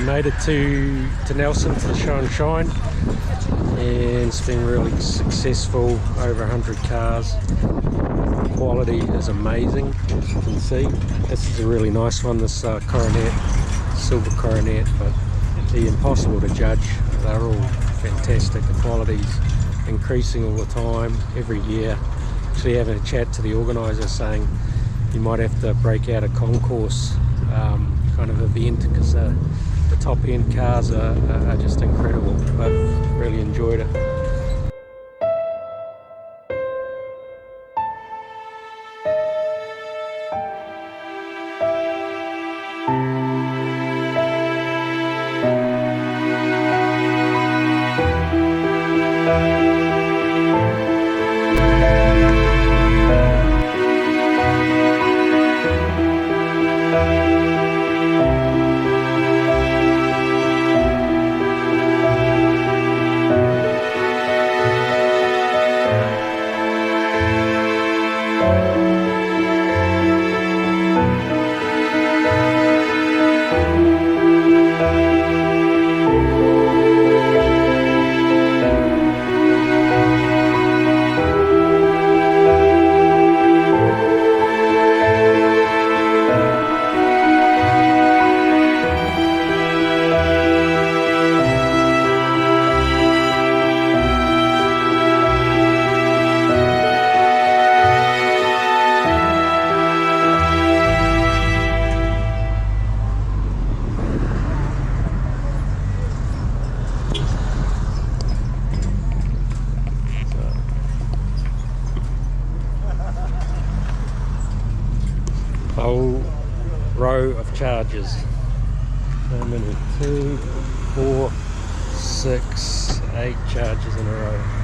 made it to Nelson for the show and shine, and it's been really successful. Over 100 cars. The quality is amazing, as you can see. This is a really nice one, this Coronet, silver Coronet, but they're impossible to judge. They're all fantastic. The quality's increasing all the time, every year. Actually having a chat to the organiser saying you might have to break out a concourse kind of event, because the top end cars are just incredible. I've really enjoyed it. Whole row of charges. 1, 2, 4, 6, 8 charges in a row.